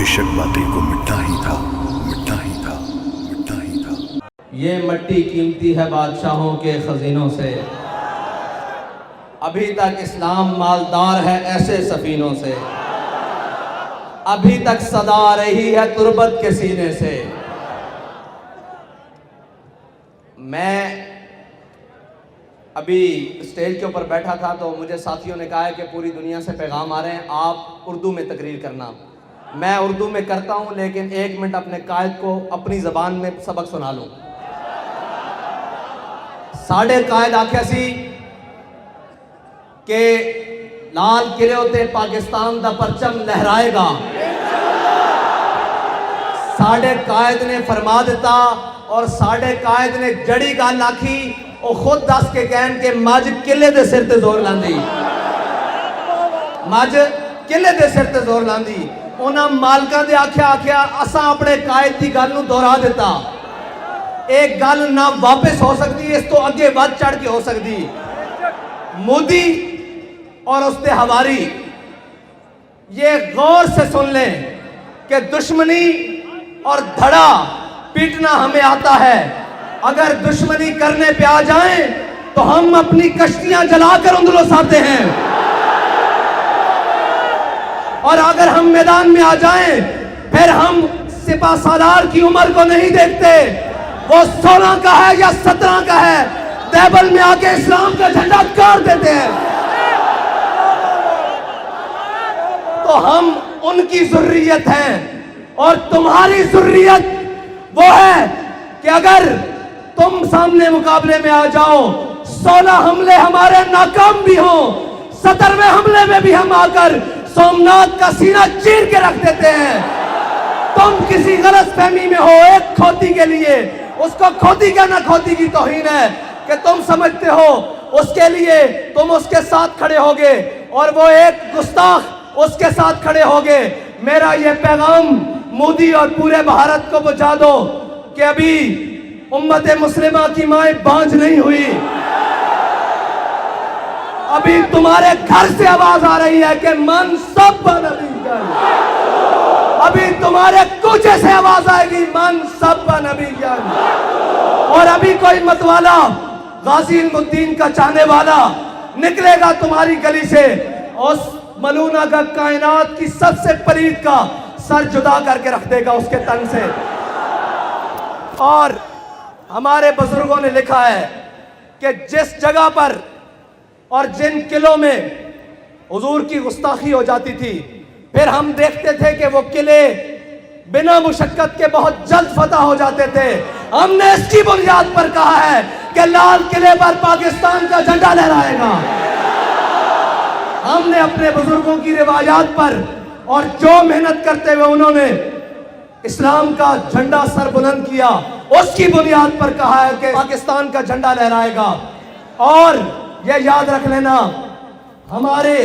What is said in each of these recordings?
बेशक बातिल को मिटना ही था, मिटना ही था, मिटना ही था। ये मट्टी कीमती है बादशाहों के खजीनों से, अभी तक इस्लाम मालदार है ऐसे सफीनों से, अभी तक सदा आ रही है तुर्बत के सीने से। मैं अभी स्टेज के ऊपर बैठा था तो मुझे साथियों ने कहा है कि पूरी दुनिया से पैगाम आ रहे हैं, आप उर्दू में तकरीर करना। मैं उर्दू में करता हूं, लेकिन 1 मिनट अपने कायद को अपनी ज़बान में सबक सुना लूं। साढ़े कायद आख्या सी कि लाल किले उत्ते पाकिस्तान दा परचम लहराएगा। साढ़े कायद ने फरमा दिता और साढ़े कायद ने जड़ी गल आखी, ਉਹ ਖੁਦ ਦੱਸ ਕੇ ਕਹਿਣ ਕਿ ਮੱਝ ਕਿਲੇ ਦੇ ਸਿਰ ਤੇ ਜ਼ੋਰ ਲਾਂਦੀ, ਮੱਝ ਕਿਲੇ ਦੇ ਸਿਰ ਤੇ ਜ਼ੋਰ ਲਾਂਦੀ। ਉਹਨਾਂ ਮਾਲਕਾਂ ਦੇ ਆਖਿਆ ਅਸਾਂ ਆਪਣੇ ਕਾਇਦ ਦੀ ਗੱਲ ਨੂੰ ਦੁਹਰਾ ਦਿੱਤਾ। ਇਹ ਗੱਲ ਨਾ ਵਾਪਸ ਹੋ ਸਕਦੀ, ਇਸ ਤੋਂ ਅੱਗੇ ਵੱਧ ਚੜ ਕੇ ਹੋ ਸਕਦੀ। मोदी और उसके हवारी ये गौर से सुन लें कि दुश्मनी और धड़ा पीटना हमें आता है। अगर दुश्मनी करने पे आ जाएं तो हम अपनी कश्तियां जलाकर उंदुलस आते हैं, और अगर हम मैदान में आ जाएं फिर हम सिपा सालार की उम्र को नहीं देखते, वो 16 का है या 17 का है, टेबल में आके इस्लाम का झंडा गाड़ देते हैं। तो हम उनकी ज़ुर्रियत हैं और तुम्हारी ज़ुर्रियत वो है कि अगर तुम सामने मुकाबले में आ जाओ, 16 हमले हमारे नाकाम भी हों, 17वें हमले में भी हम आकर सोमनाथ का सीना चीर के रख देते हैं। तुम किसी गलत फहमी में हो, एक खोती के लिए, उसको खोती कहना खोती की तौहीन है कि तुम समझते हो उसके लिए तुम उसके साथ खड़े होगे और वो एक गुस्ताख उसके साथ खड़े होगे। मेरा ये पैगाम मोदी और पूरे भारत को पहुंचा दो कि अभी उम्मत मुस्लिमा की माएं बांझ नहीं हुई। अभी तुम्हारे घर से आवाज आ रही है कि मन सब नबी जान। अभी तुम्हारे कूचे से आवाज आएगी मन सब नबी जान। और अभी कोई मतवाला गाजी इल्मुद्दीन का चाहने वाला निकलेगा तुम्हारी गली से, उस मलूना का कायनात की सबसे पलीद का सर जुदा करके रख देगा उसके तन से। और हमारे बुजुर्गों ने लिखा है कि जिस जगह पर और जिन किलों में हुजूर की गुस्ताखी हो जाती थी, फिर हम देखते थे कि वो किले बिना मुशक्कत के बहुत जल्द फतह हो जाते थे। हमने इसकी बुनियाद पर कहा है कि लाल किले पर पाकिस्तान का झंडा लहराएगा। हमने अपने बुजुर्गों की रिवायात पर और जो मेहनत करते हुए उन्होंने इस्लाम का झंडा सर बुलंद किया, उसकी बुनियाद पर कहा है कि पाकिस्तान का झंडा लहराएगा। और ये याद रख लेना, हमारे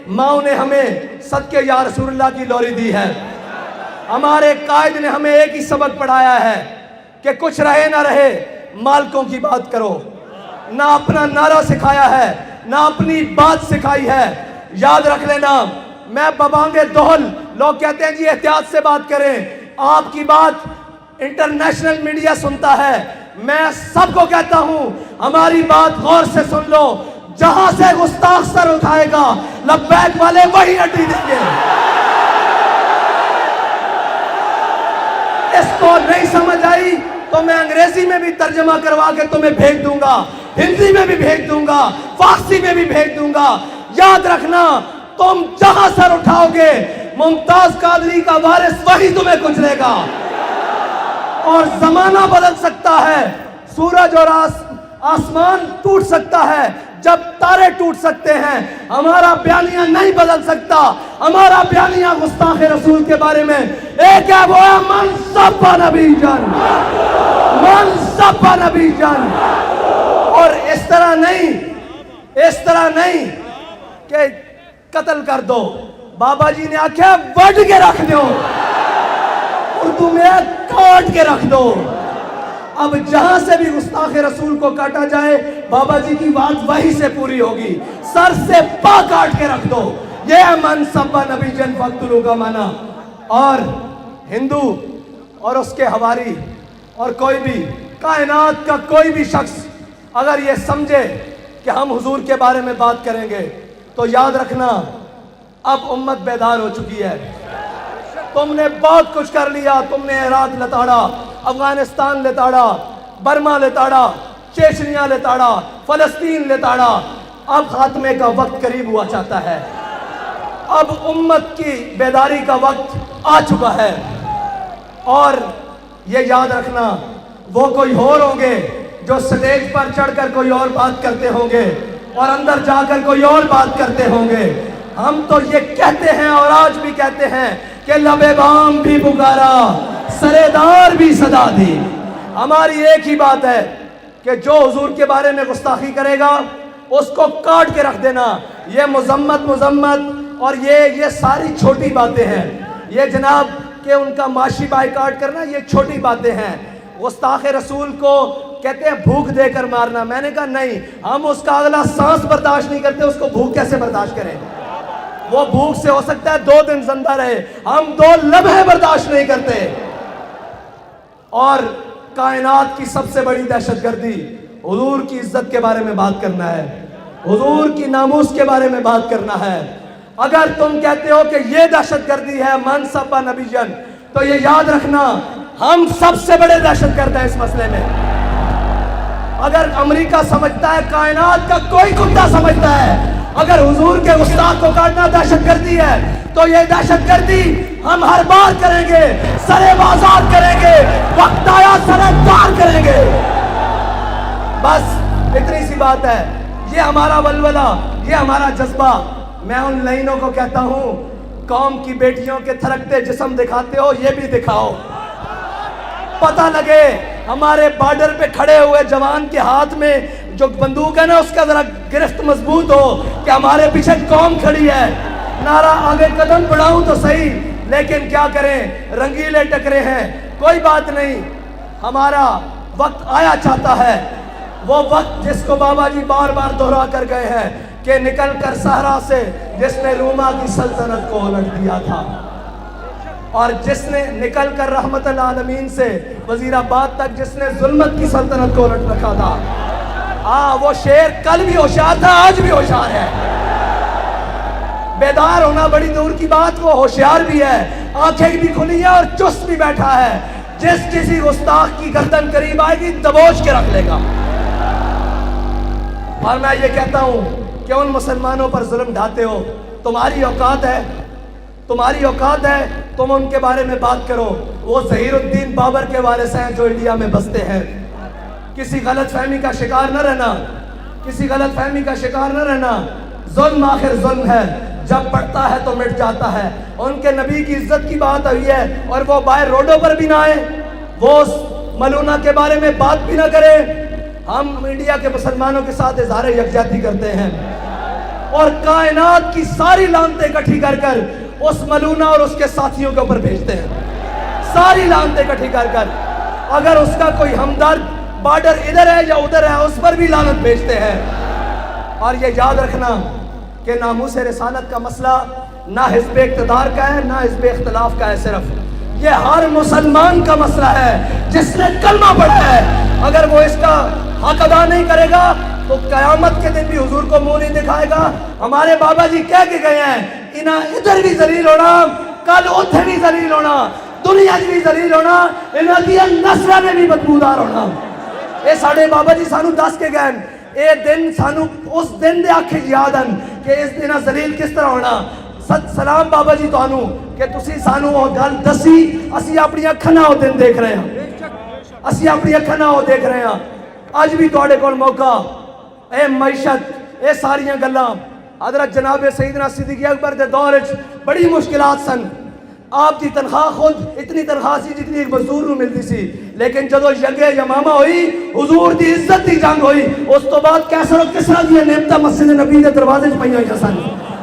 माओ ने हमें सदके या रसूलुल्लाह की लोरी दी है। हमारे कायद ने हमें एक ही सबक पढ़ाया है कि कुछ रहे ना रहे मालिकों की बात करो। ना अपना नारा सिखाया है, ना अपनी बात सिखाई है। याद रख लेना, मैं बबांगे दोहल, लोग कहते हैं जी एहतियात से बात करें, आपकी बात इंटरनेशनल मीडिया सुनता है। मैं सबको कहता हूं हमारी बात गौर से सुन लो। जहां से गुस्ताख सर उठाएगा लब्बैक वाले वही अड्डी देंगे। इसको नहीं समझ आई तो मैं अंग्रेजी में भी तर्जमा करवा के तुम्हें भेज दूंगा, हिंदी में भी भेज दूंगा, फारसी में भी भेज दूंगा। याद रखना, तुम जहां सर उठाओगे मुमताज कादरी का वारिस वही तुम्हें कुचलेगा। और जमाना बदल सकता है, सूरज और आसमान टूट सकता है, जब तारे टूट सकते हैं। हमारा बयानिया नहीं बदल सकता। हमारा बयानिया गुस्ताखे रसूल के बारे में एक है, वो है मन सब नबी जान, मन सब नबी जान। और इस तरह नहीं कि कत्ल कर दो। बाबा जी ने आख्या वड के रख दो, उर्दू में काट के रख दो। अब जहां से भी गुस्ताखे रसूल को काटा जाए, बाबा जी की बात वहीं से पूरी होगी। सर से पा काट के रख दो। ये है मन सब्बा नबी जन फक्तुलू का माना। और हिंदू और उसके हवारी और कोई भी कायनात का कोई भी शख्स अगर ये समझे कि हम हुजूर के बारे में बात करेंगे तो याद रखना अब उम्मत बेदार हो चुकी है। तुमने बहुत कुछ कर लिया, तुमने इराक लताड़ा, अफगानिस्तान लताड़ा, बर्मा लताड़ा, चेचनिया लताड़ा, फलस्तीन लताड़ा। अब खात्मे का वक्त करीब हुआ चाहता है। अब उम्मत की बेदारी का वक्त आ चुका है। और ये याद रखना वो कोई और होंगे जो स्टेज पर चढ़कर कोई और बात करते होंगे और अंदर जाकर कोई और बात करते होंगे। हम तो ये कहते हैं और आज भी कहते हैं कि लबे बाम भी पुकारा, सरेदार भी सदा दी। हमारी एक ही बात है कि जो हुजूर के बारे में गुस्ताखी करेगा उसको काट के रख देना। ये मुजम्मत और ये सारी छोटी बातें हैं। ये जनाब कि उनका माशी बाइकाट करना ये छोटी बातें हैं। गुस्ताख रसूल को कहते हैं भूख देकर मारना। मैंने कहा नहीं, हम उसका अगला सांस बर्दाश्त नहीं करते, उसको भूख कैसे बर्दाश्त करें? वो भूख से हो सकता है 2 दिन जिंदा रहे, हम 2 लम्हे बर्दाश्त नहीं करते। और कायनात की सबसे बड़ी दहशतगर्दी हुजूर की इज्जत के बारे में बात करना है, हुजूर की नामूस के बारे में बात करना है। अगर तुम कहते हो कि ये दहशतगर्दी है मन सब्बा नबीजन, तो ये याद रखना हम सबसे बड़े दहशतगर्द हैं इस मसले में। अगर अमेरिका समझता है, कायनात का कोई कुत्ता समझता है, अगर हुजूर के गुस्ताख को काटना दहशतगर्दी है, तो ये दहशतगर्दी हम हर बार करेंगे, सरे बाजार करेंगे, वक्त आया सरे पार करेंगे। बस इतनी सी बात है। ये हमारा वलवला, ये हमारा जज्बा। मैं उन लाइनों को कहता हूं, कौम की बेटियों के थरकते जिस्म दिखाते हो, ये भी दिखाओ। पता लगे हमारे बॉर्डर पे खड़े हुए जवान के हाथ में जो बंदूक है ना, उसका जरा गिरफ्त मजबूत हो कि हमारे पीछे कौम खड़ी है। नारा आगे कदम बढ़ाऊं तो सही, लेकिन क्या करें, रंगीले टकरे हैं। कोई बात नहीं, हमारा वक्त आया चाहता है, वो वक्त जिसको बाबा जी बार बार दोहरा कर गए हैं कि निकल कर सहरा से जिसने रूमा की सल्तनत को उलट दिया था, और जिसने निकल कर रहमतुल आलमीन से वजीराबाद तक जिसने जुल्मत की सल्तनत को उलट रखा था। वो शेर कल भी होशियार था, आज भी होशियार है। बेदार होना बड़ी दूर की बात, वो होशियार भी है, आंखें भी खुली है और चुस्त भी बैठा है। जिस किसी गुस्ताख की गर्दन करीब आएगी दबोच के रख लेगा। और मैं ये कहता हूं कि उन मुसलमानों पर जुल्म ढाते हो, तुम्हारी औकात है, तुम्हारी औकात है, तुम उनके बारे में बात करो। वो ज़हीरुद्दीन बाबर के वारिस हैं जो इंडिया में बसते हैं। किसी गलत फहमी का शिकार न रहना, किसी गलत फहमी का शिकार न रहना। जुल्म आखिर जुल्म है, जब पड़ता है तो मिट जाता है। उनके नबी की इज्जत की बात हुई है और वो बाहर रोडों पर भी ना आए, वो मलूना के बारे में बात भी ना करे। हम इंडिया के मुसलमानों के साथ इज़हार यकजहती करते हैं और कायनात की सारी लानतें इकट्ठी कर कर उस मलूना और उसके साथियों के ऊपर भेजते हैं। सारी लानतें इकट्ठी कर कर, अगर उसका कोई हमदर्द बॉर्डर इधर है या उधर है, उस पर भी लानत भेजते हैं। और ये याद रखना कि नामूस रिसालत का मसला ना हिज़्ब इक़्तिदार का है, ना हिज़्ब इख्तिलाफ का है, सिर्फ ये हर मुसलमान का मसला है जिसने कलमा पढ़ा है। अगर वो इसका हक अदा नहीं करेगा तो क़यामत के दिन भी हुजूर को मुंह नहीं दिखाएगा। हमारे बाबा जी कह के गए हैं, इना इधर भी जलील होना, कल उधर भी जलील होना, दुनिया भी जलील होना, इना दिया नस्ल में भी बदबूदार होना। ये साढ़े बाबा जी सानू दस के गए, ये दिन सानू उस दिन दे आखे याद हैं कि इस दिन जलील किस तरह होना। सत सलाम बाबा जी तुहानू कि तुसी सानू वो गल दसी, असी अपनी अखां नाल दिन देख रहे हैं, असी अपनी अखां नाल देख रहे हैं। अज भी तुहाडे कोल मौका, ए मईशत, ये सारियां गल्लां हज़रत जनाब सईदना सिद्दीक़ अकबर के दौर बड़ी मुश्किलात सन। आपकी तनख्वाह खुद इतनी तनख्वाह सी जितनी एक मजदूर को मिलती सी, लेकिन जदों जंगे यमामा हुई, हुजूर की इज्जत की जंग हुई, उस तो बाद कैसर और किसरा दी नेमतां मस्जिद नबी के दरवाजे च पईयां होईयां सन।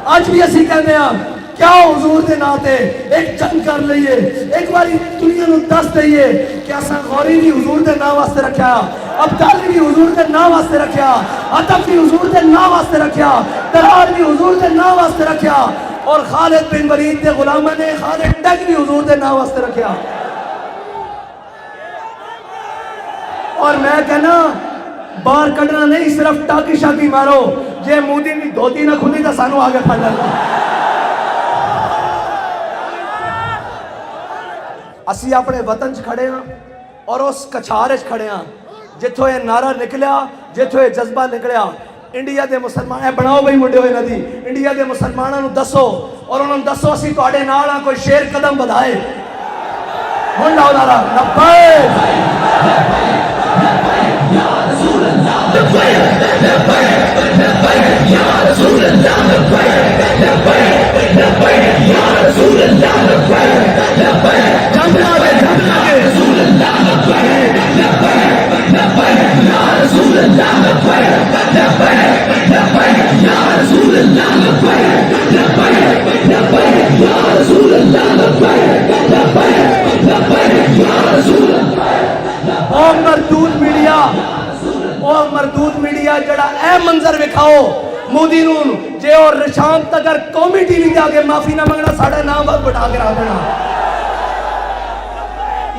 अज भी असीं कहते हैं क्या हुजूर के नाते एक जंग कर लीए, एक बार दुनिया को दस दईए कि असां गौरी भी हुजूर के नाम वास्ते रखा, अब्दाली भी हुजूर के नाम वास्ते रखा, अतफ भी हुजूर के नाम वास्ते रखा, दलाल भी हुजूर के नाम वास्ते रखा। اور خالد بن ولید دے غلاماں نے خالد ٹگ بھی حضور دے نام واسطے رکھیا. اور میں کہنا باہر کڈنا نہیں, صرف ٹاکی شاکی مارو, جے مودی دی دھوتی نہ کھلی تو سانو آگے پھڑ لینا. اسی اپنے وطن چ کھڑے ہاں اور اس کچھار چ کھڑے ہاں جتھوں یہ نعرہ نکلیا, جتھوں یہ جذبہ نکلیا. انڈیا دے مسلمان اے بناؤ بھائی منڈے ہوئے ندی, انڈیا دے مسلمانوں نو دسو اور انہوں نے دسو اسی تواڈے نال ہاں, کوئی شیر قدم بدھائے. ہن لاؤ نعرہ لبیک مردود میڈیا جڑا اے منظر وکھاؤ مودی نون جے اور شام تک اگر قومی ٹی وی دے آگے معافی نہ منگنا ساڑھا نام بات بٹھا کے رہا دینا.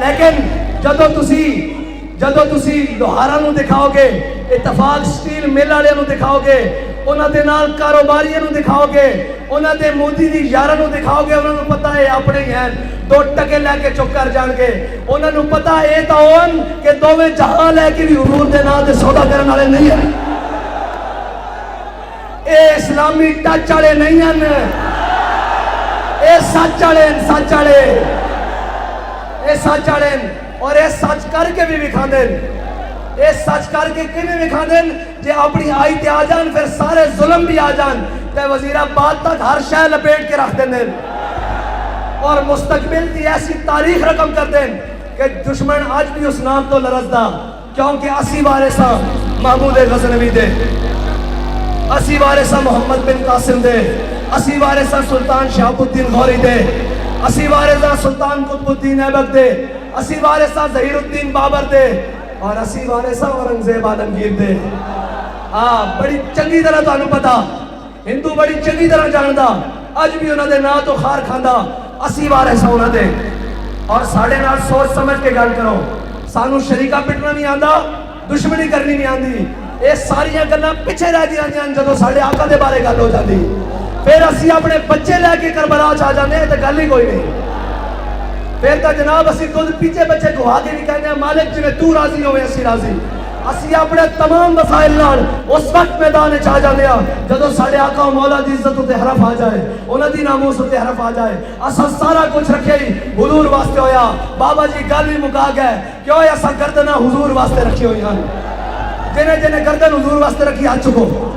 لیکن جدو تسی لوہارا نو دکھاؤ گے, اتفاق سٹیل مل والے نو دکھاؤ گے, انہاں دے نال کاروباریاں نو دکھاؤ گے, انہاں دے مودی دی یاراں نو دکھاؤ گے, انہاں نو پتہ ہے اپنے ہی ہیں, 2 ٹکے لے کے چپ کر جان گے. انہاں نو پتہ ہے تا ہون کہ دوویں جہاں لے کے بھی حضور دے نام تے سودا کرن والے نہیں ہیں. اے اسلامی ٹچ والے نہیں ہیں, اے سچ والے اے سچ والے اور اے سچ کر کے بھی وکھاندے. اے سچ کر کے کیویں وکھاندے جے اپنی آئی تے آ جان پھر سارے ظلم بھی آ جان تے وزیر آباد تک ہر شے لپیٹ کے رکھ دیندے اور مستقبل کی ایسی تاریخ رقم کر دیں کہ دشمن آج بھی اس نام تو لرزدا, کیونکہ اسی وارثاں محمود غزنوی دے, اسی وارثاں محمد بن قاسم دے, اسی وارثاں سلطان شہاب الدین غوری دے, اسی وارثاں سلطان قطب الدین ایبک دے, اسی وارثاں ظہیر الدین بابر دے, اور اسی وارثاں اورنگزیب عالمگیر دے. بڑی چنگی طرح تانوں پتا, ہندو بڑی چنگی طرح جاندا, اج بھی انہاں دے نام تو خار کھاندا. اسی وارثاں انہاں دے, اور ساڑھے نال سوچ سمجھ کے گل کرو. سانو شریکہ پٹنا نہیں آندا, دشمنی کرنی نہیں آندی. یہ ساریاں گلاں پیچھے رہ جاندیاں جدوں ساڈے آقا دے بارے گل ہو جاندی. پھر اسی اپنے بچے لے کے کربلا چ آ جاندے تے گل ہی کوئی نہیں. پھر تو جناب اسی خود پیچھے بچے گوا کے بھی کہنے ہیں مالک جویں تو راضی ہوئے اسی راضی. اسی اپنے تمام وسائل نال اس وقت میدان چ آ جاندے ہاں جدوں ساڈے آقا و مولا دی عزت تے حرف آ جائے, انہاں دی ناموس تے حرف آ جائے. اساں سارا کچھ رکھے ہی حضور واسطے ہویا. بابا جی گل بھی مکا گئے, کیوں اساں گردناں حضور واسطے رکھی ہوئی ہیں. جنہیں گردن حضور واسطے رکھی ہاتھ چکو.